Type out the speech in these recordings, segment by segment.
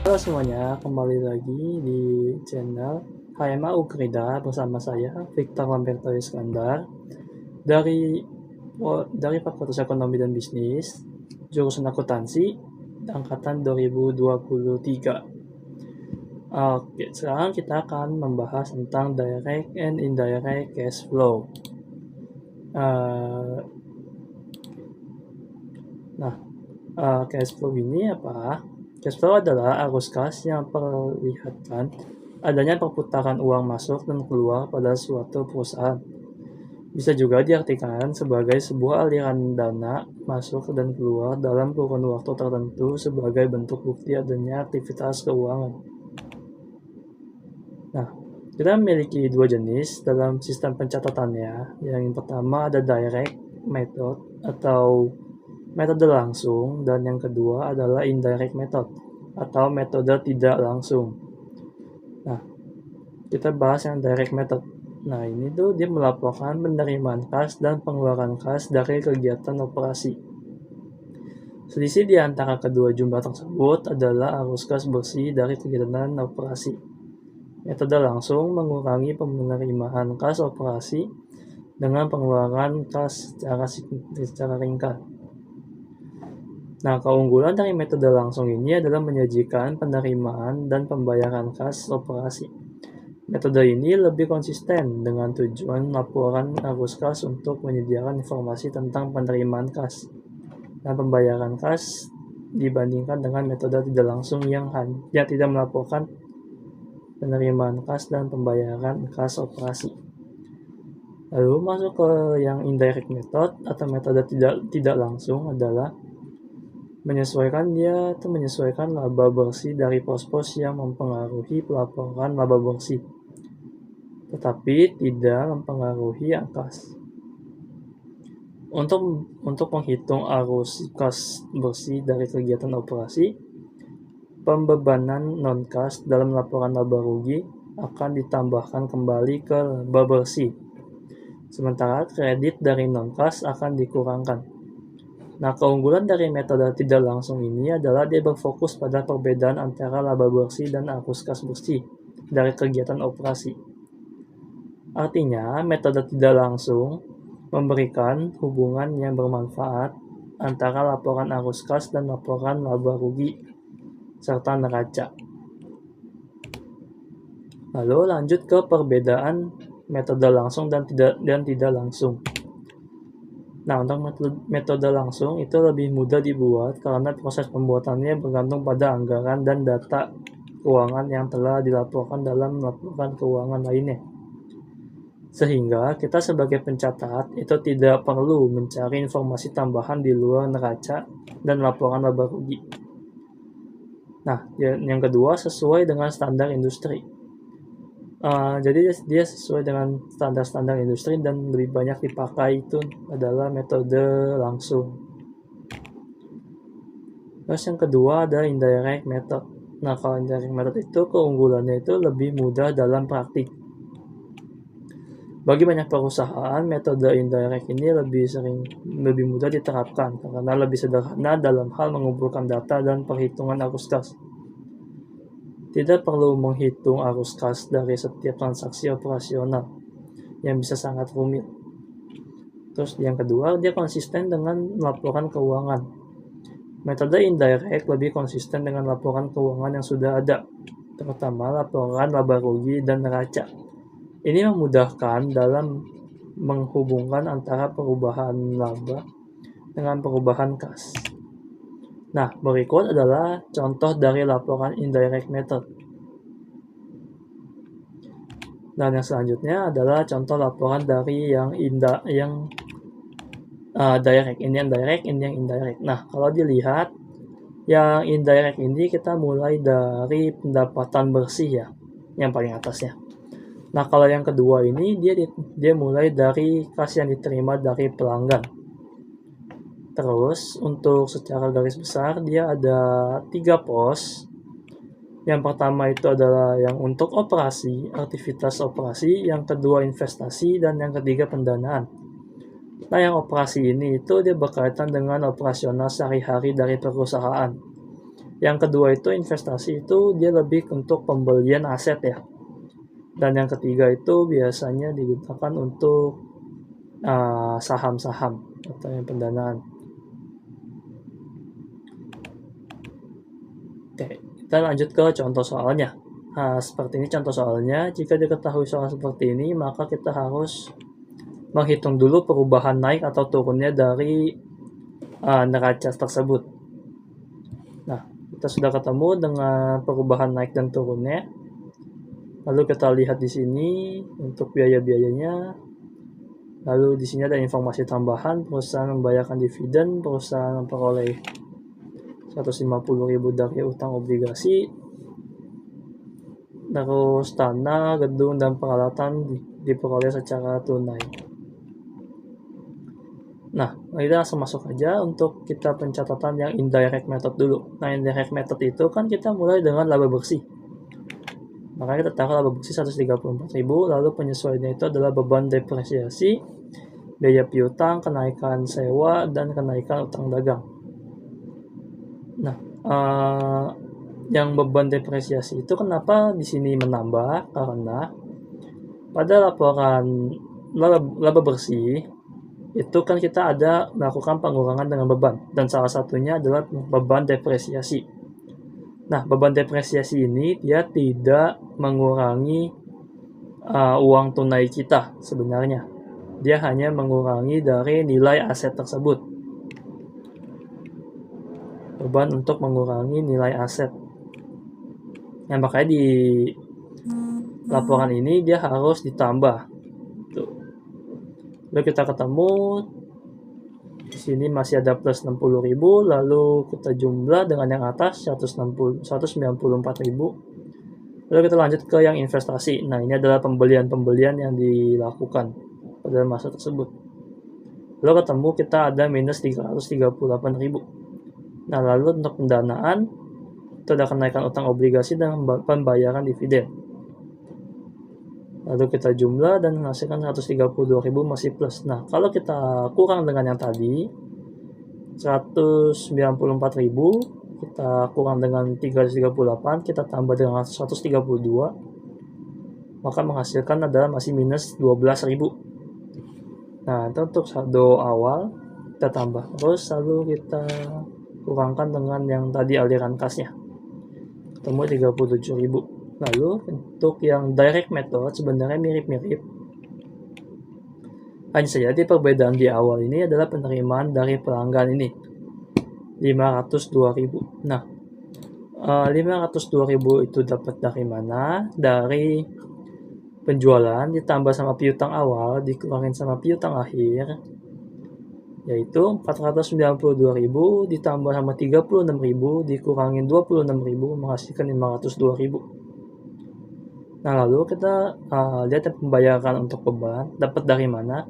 Halo semuanya, kembali lagi di channel HMA Ukrida bersama saya Victor Lamberto Iskandar dari Fakultas Ekonomi dan Bisnis, jurusan akuntansi, angkatan 2023. Oke, sekarang kita akan membahas tentang direct and indirect cash flow. Uh, Cash flow ini apa? Cash flow adalah arus kas yang memperlihatkan adanya perputaran uang masuk dan keluar pada suatu perusahaan. Bisa juga diartikan sebagai sebuah aliran dana masuk dan keluar dalam kurun waktu tertentu sebagai bentuk bukti adanya aktivitas keuangan. Nah, kita memiliki dua jenis dalam sistem pencatatannya. Yang pertama ada direct method atau metode langsung, dan yang kedua adalah indirect method atau metode tidak langsung. Nah, kita bahas yang direct method. Nah, ini tuh dia melaporkan penerimaan kas dan pengeluaran kas dari kegiatan operasi. Selisih di antara kedua jumlah tersebut adalah arus kas bersih dari kegiatan operasi. Metode langsung mengurangi penerimaan kas operasi dengan pengeluaran kas secara ringkas. Nah, keunggulan dari metode langsung ini adalah menyajikan penerimaan dan pembayaran kas operasi. Metode ini lebih konsisten dengan tujuan laporan arus kas untuk menyediakan informasi tentang penerimaan kas dan pembayaran kas dibandingkan dengan metode tidak langsung yang tidak melaporkan penerimaan kas dan pembayaran kas operasi. Lalu masuk ke yang indirect method atau metode tidak langsung adalah menyesuaikan laba bersih dari pos-pos yang mempengaruhi pelaporan laba bersih, tetapi tidak mempengaruhi kas. Untuk menghitung arus kas bersih dari kegiatan operasi, pembebanan non-kas dalam laporan laba rugi akan ditambahkan kembali ke laba bersih, sementara kredit dari non-kas akan dikurangkan. Nah, keunggulan dari metode tidak langsung ini adalah dia berfokus pada perbedaan antara laba bersih dan arus kas bersih dari kegiatan operasi. Artinya, metode tidak langsung memberikan hubungan yang bermanfaat antara laporan arus kas dan laporan laba rugi serta neraca. Lalu lanjut ke perbedaan metode langsung dan tidak langsung. Nah, untuk metode langsung itu lebih mudah dibuat karena proses pembuatannya bergantung pada anggaran dan data keuangan yang telah dilaporkan dalam laporan keuangan lainnya. Sehingga kita sebagai pencatat itu tidak perlu mencari informasi tambahan di luar neraca dan laporan laba rugi. Nah, yang kedua sesuai dengan standar industri. Jadi dia sesuai dengan standar industri dan lebih banyak dipakai itu adalah metode langsung. Terus yang kedua ada indirect method. Nah, kalau indirect method itu keunggulannya itu lebih mudah dalam praktik. Bagi banyak perusahaan, metode indirect ini lebih mudah diterapkan karena lebih sederhana dalam hal mengumpulkan data dan perhitungan arus kas. Tidak perlu menghitung arus kas dari setiap transaksi operasional yang bisa sangat rumit. Terus yang kedua, dia konsisten dengan laporan keuangan. Metode indirect lebih konsisten dengan laporan keuangan yang sudah ada, terutama laporan laba rugi dan neraca. Ini memudahkan dalam menghubungkan antara perubahan laba dengan perubahan kas. Nah, berikut adalah contoh dari laporan indirect method. Dan yang selanjutnya adalah contoh laporan dari yang direct. Ini yang direct, ini yang indirect. Nah, kalau dilihat yang indirect ini kita mulai dari pendapatan bersih ya, yang paling atasnya. Nah, kalau yang kedua ini dia mulai dari kas yang diterima dari pelanggan. Terus untuk secara garis besar dia ada 3 pos. Yang pertama itu adalah yang untuk operasi, aktivitas operasi, yang kedua investasi, dan yang ketiga pendanaan. Nah, yang operasi ini itu dia berkaitan dengan operasional sehari-hari dari perusahaan. Yang kedua itu investasi itu dia lebih untuk pembelian aset ya. Dan yang ketiga itu biasanya digunakan untuk saham-saham atau yang pendanaan. Oke, kita lanjut ke contoh soalnya. Seperti ini contoh soalnya. Jika diketahui soal seperti ini, maka kita harus menghitung dulu perubahan naik atau turunnya dari neraca tersebut. Nah, kita sudah ketemu dengan perubahan naik dan turunnya. Lalu kita lihat di sini untuk biaya-biayanya. Lalu di sini ada informasi tambahan, perusahaan membayarkan dividen, perusahaan memperoleh 150.000 dari utang obligasi, terus tanah, gedung, dan peralatan diperoleh secara tunai. Nah, kita langsung masuk aja untuk kita pencatatan yang indirect method dulu. Nah, indirect method itu kan kita mulai dengan laba bersih. Maka kita taruh laba bersih 134.000, lalu penyesuaiannya itu adalah beban depresiasi, biaya piutang, kenaikan sewa, dan kenaikan utang dagang. Nah, yang beban depresiasi itu kenapa di sini menambah? Karena pada laporan laba bersih itu kan kita ada melakukan pengurangan dengan beban, dan salah satunya adalah beban depresiasi. Nah, beban depresiasi ini dia tidak mengurangi uang tunai kita sebenarnya. Dia hanya mengurangi dari nilai aset tersebut. Beban untuk mengurangi nilai aset. Yang makanya di laporan ini dia harus ditambah. Tuh. Lalu kita ketemu di sini masih ada plus 60.000, lalu kita jumlah dengan yang atas 194.000. Lalu kita lanjut ke yang investasi. Nah, ini adalah pembelian-pembelian yang dilakukan pada masa tersebut. Lalu ketemu kita ada minus 338.000. Nah, lalu untuk pendanaan itu ada kenaikan utang obligasi dan pembayaran dividen. Lalu kita jumlah dan menghasilkan 132.000 masih plus. Nah, kalau kita kurang dengan yang tadi 194.000, kita kurang dengan 338, kita tambah dengan 132, maka menghasilkan adalah masih minus 12.000. Nah, itu untuk saldo awal kita tambah terus, lalu kita kurangkan dengan yang tadi aliran kasnya, ketemu 37.000. Lalu untuk yang direct method sebenarnya mirip-mirip, hanya saja di perbedaan di awal ini adalah penerimaan dari pelanggan ini 502.000. Nah, 502.000 itu dapat dari mana? Dari penjualan ditambah sama piutang awal dikurangin sama piutang akhir, yaitu 492.000 ditambah sama 36.000 dikurangin 26.000 menghasilkan 502.000. Nah, lalu kita lihat pembayaran untuk beban dapat dari mana?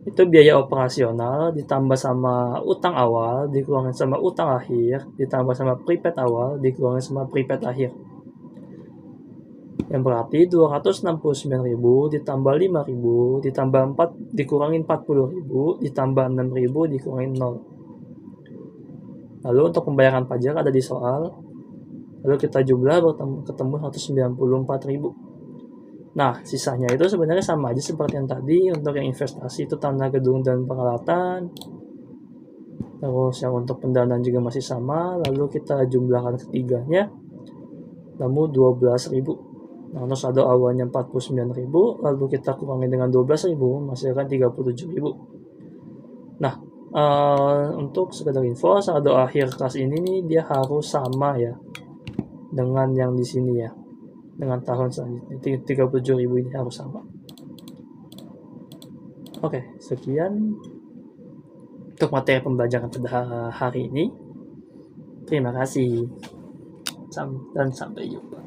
Itu biaya operasional ditambah sama utang awal dikurangin sama utang akhir ditambah sama prepaid awal dikurangin sama prepaid akhir. Yang berarti 269.000 ditambah 5.000 ditambah 4 dikurangin 40.000 ditambah 6.000 dikurangin 0. Lalu untuk pembayaran pajak ada di soal. Lalu kita jumlah ketemu 194.000. Nah, sisanya itu sebenarnya sama aja seperti yang tadi. Untuk yang investasi itu tanah, gedung, dan peralatan. Terus yang untuk pendanaan juga masih sama. Lalu kita jumlahkan ketiganya, ketemu 12.000. Nah, untuk saldo awalnya 49.000, lalu kita kurangi dengan 12.000, menghasilkan 37.000. Nah, untuk sekedar info, saldo akhir kas ini nih dia harus sama ya dengan yang di sini ya, dengan tahun selanjutnya. 37.000 ini harus sama. Oke, sekian untuk materi pembelajaran pada hari ini. Terima kasih dan sampai jumpa.